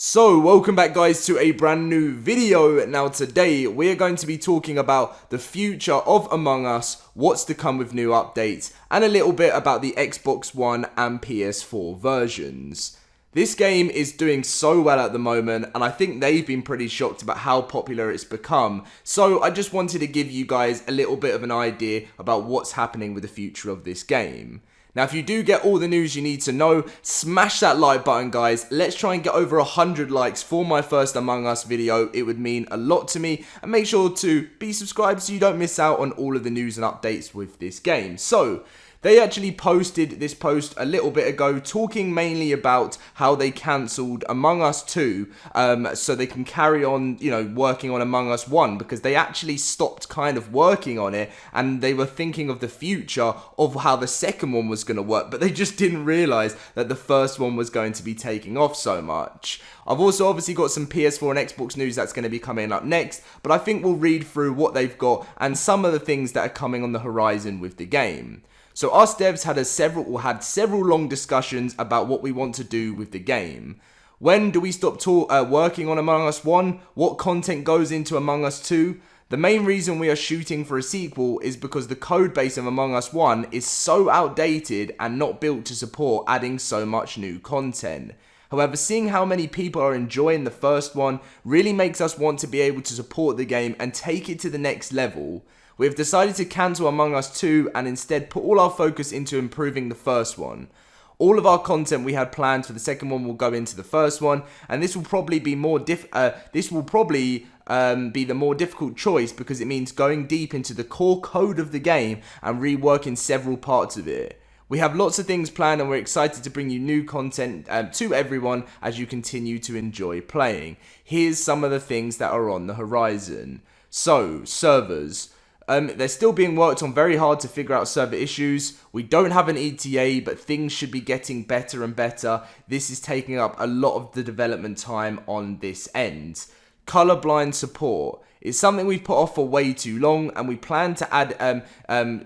So, welcome back guys to a brand new video. Now today, we're going to be talking about the future of Among Us, what's to come with new updates, and a little bit about the Xbox One and PS4 versions. This game is doing so well at the moment, and I think they've been pretty shocked about how popular it's become. So, I just wanted to give you guys a little bit of an idea about what's happening with the future of this game. Now, if you do get all the news you need to know, smash that like button, guys. Let's try and get over 100 likes for my first Among Us video. It would mean a lot to me. And make sure to be subscribed so you don't miss out on all of the news and updates with this game. So, they actually posted this post a little bit ago talking mainly about how they cancelled Among Us 2 so they can carry on, working on Among Us 1 because they actually stopped kind of working on it and they were thinking of the future of how the second one was going to work, but they just didn't realise that the first one was going to be taking off so much. I've also obviously got some PS4 and Xbox news that's going to be coming up next, but I think we'll read through what they've got and some of the things that are coming on the horizon with the game. So us devs had several long discussions about what we want to do with the game. When do we stop working on Among Us 1? What content goes into Among Us 2? The main reason we are shooting for a sequel is because the code base of Among Us 1 is so outdated and not built to support adding so much new content. However, seeing how many people are enjoying the first one really makes us want to be able to support the game and take it to the next level. We have decided to cancel Among Us 2 and instead put all our focus into improving the first one. All of our content we had planned for the second one will go into the first one, and this will probably be the more difficult choice because it means going deep into the core code of the game and reworking several parts of it. We have lots of things planned and we're excited to bring you new content to everyone as you continue to enjoy playing. Here's some of the things that are on the horizon. So, servers. They're still being worked on very hard to figure out server issues. We don't have an ETA, but things should be getting better and better. This is taking up a lot of the development time on this end. Colorblind support is something we've put off for way too long, and we plan to add.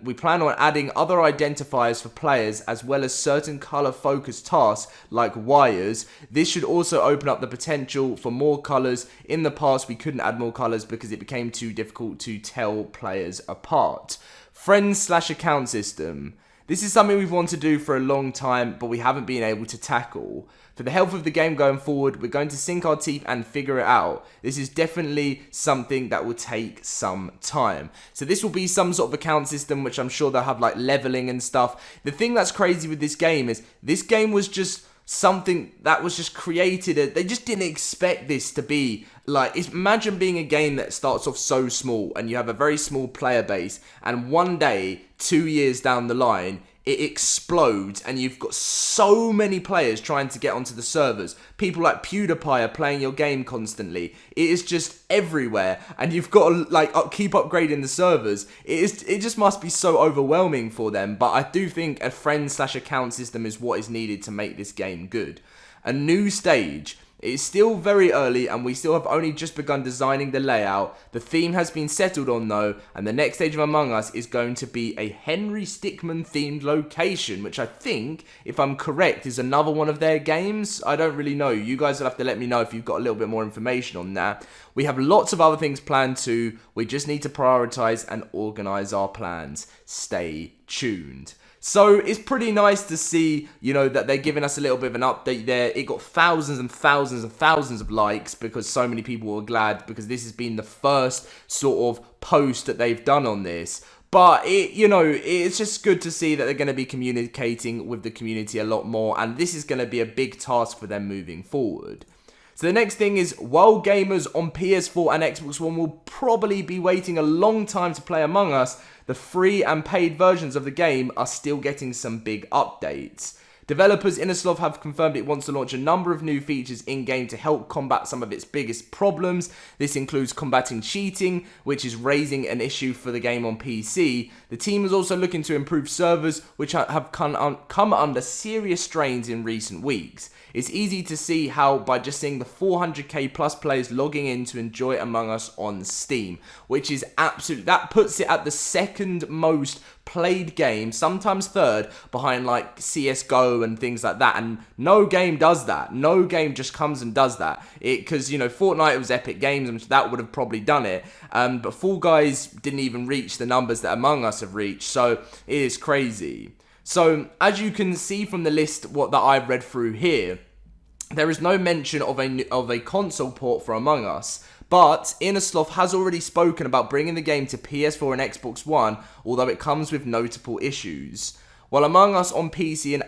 We plan on adding other identifiers for players as well as certain color-focused tasks like wires. This should also open up the potential for more colors. In the past, we couldn't add more colors because it became too difficult to tell players apart. Friends/account system. This is something we've wanted to do for a long time, but we haven't been able to tackle. For the health of the game going forward, we're going to sink our teeth and figure it out. This is definitely something that will take some time. So this will be some sort of account system, which I'm sure they'll have like leveling and stuff. The thing that's crazy with this game is this game was just something that was just created. They just didn't expect this to be like, imagine being a game that starts off so small and you have a very small player base and one day, 2 years down the line, it explodes and you've got so many players trying to get onto the servers. People like PewDiePie are playing your game constantly. It is just everywhere and you've got to keep upgrading the servers. It just must be so overwhelming for them, but I do think a friend/account system is what is needed to make this game good. A new stage. It is still very early and we still have only just begun designing the layout. The theme has been settled on though, and the next stage of Among Us is going to be a Henry Stickmin themed location, which I think, if I'm correct, is another one of their games. I don't really know. You guys will have to let me know if you've got a little bit more information on that. We have lots of other things planned too. We just need to prioritize and organize our plans. Stay tuned. So it's pretty nice to see, that they're giving us a little bit of an update there. It got thousands and thousands and thousands of likes because so many people were glad because this has been the first sort of post that they've done on this. But it's just good to see that they're going to be communicating with the community a lot more, and this is going to be a big task for them moving forward. So the next thing is, while gamers on PS4 and Xbox One will probably be waiting a long time to play Among Us, the free and paid versions of the game are still getting some big updates. Developers Innersloth have confirmed it wants to launch a number of new features in-game to help combat some of its biggest problems. This includes combating cheating, which is raising an issue for the game on PC. The team is also looking to improve servers, which have come under serious strains in recent weeks. It's easy to see how by just seeing the 400k plus players logging in to enjoy Among Us on Steam, which is that puts it at the second most played game, sometimes third, behind like CSGO slow and things like that, and no game does that. No game just comes and does that. Because, you know, Fortnite was Epic Games, and that would have probably done it, but Fall Guys didn't even reach the numbers that Among Us have reached, so it is crazy. So, as you can see from the list that I've read through here, there is no mention of a console port for Among Us, but Innersloth has already spoken about bringing the game to PS4 and Xbox One, although it comes with notable issues. While Among Us on PC,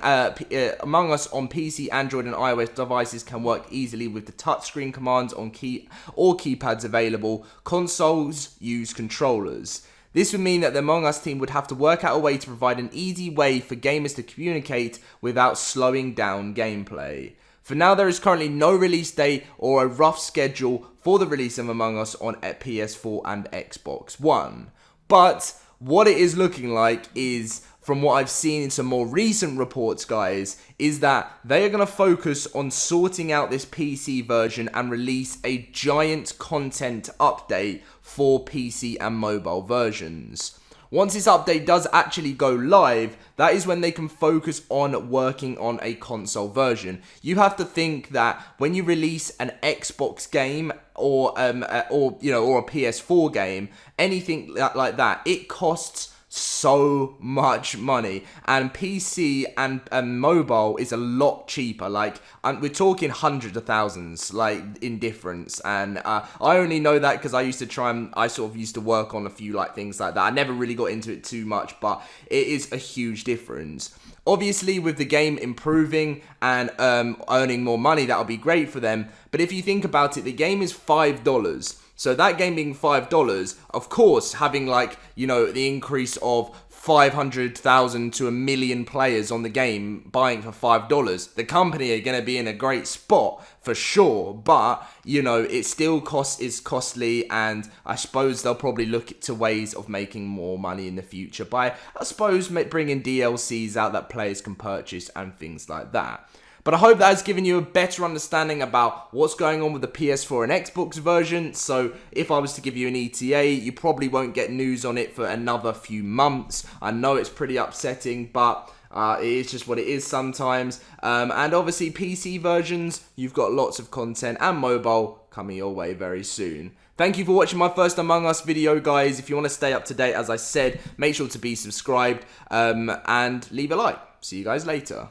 Android, and iOS devices can work easily with the touchscreen commands on keypads available, consoles use controllers. This would mean that the Among Us team would have to work out a way to provide an easy way for gamers to communicate without slowing down gameplay. For now, there is currently no release date or a rough schedule for the release of Among Us on PS4 and Xbox One. But what it is looking like is, from what I've seen in some more recent reports, guys, is that they are going to focus on sorting out this PC version and release a giant content update for PC and mobile versions. Once this update does actually go live, that is when they can focus on working on a console version. You have to think that when you release an Xbox game or a PS4 game, anything like that, it costs so much money, and PC and mobile is a lot cheaper. Like, we're talking hundreds of thousands, like, in difference. And I only know that because I sort of used to work on a few like things like that. I never really got into it too much, but it is a huge difference. Obviously, with the game improving and earning more money, that'll be great for them. But if you think about it, the game is $5. So that game being $5, of course, having, like, you know, the increase of 500,000 to 1 million players on the game buying for $5, the company are going to be in a great spot for sure. But, you know, it still is costly, and I suppose they'll probably look to ways of making more money in the future by, I suppose, bringing DLCs out that players can purchase and things like that. But I hope that has given you a better understanding about what's going on with the PS4 and Xbox version. So if I was to give you an ETA, you probably won't get news on it for another few months. I know it's pretty upsetting, but it is just what it is sometimes. And obviously PC versions, you've got lots of content, and mobile coming your way very soon. Thank you for watching my first Among Us video, guys. If you want to stay up to date, as I said, make sure to be subscribed and leave a like. See you guys later.